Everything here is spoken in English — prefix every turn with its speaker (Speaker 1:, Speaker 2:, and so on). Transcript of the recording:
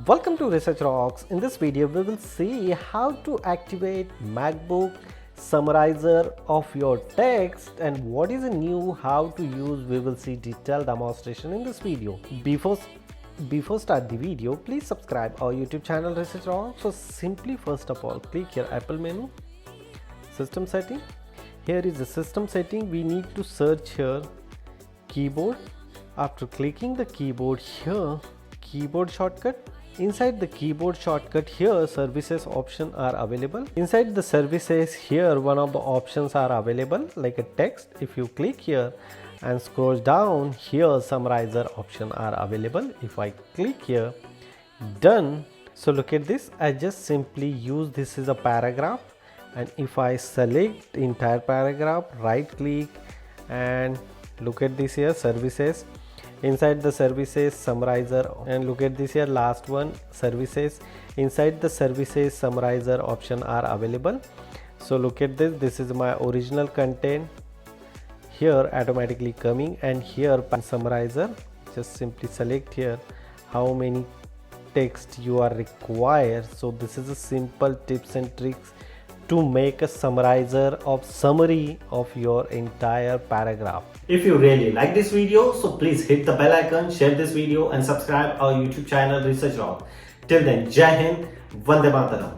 Speaker 1: Welcome to Research Rocks. In this video we will see how to activate MacBook summarizer of your text and what is new, how to use. We will see detailed demonstration in this video. Before start the video, please subscribe our YouTube channel Research Rocks. So simply first of all click here Apple menu, system setting. Here is the system setting. We need to search here keyboard. After clicking the keyboard here, keyboard shortcut. Inside the keyboard shortcut here, services option are available. Inside the services here, one of the options are available like a text. If you click here and scroll down here, summarizer option are available. If I click here, done. So look at this, I just simply use this as a paragraph, and if I select entire paragraph, right click and look at this here services. Inside the services summarizer, and look at this here last one services. Inside the services summarizer option are available. So look at this, this is my original content here automatically coming, and here summarizer, just simply select here how many text you are required. So this is a simple tips and tricks to make a summarizer of summary of your entire paragraph.
Speaker 2: If you really like this video, so please hit the bell icon, share this video and subscribe our YouTube channel Research Rock. Till then, Jai Hind, Vande Mataram.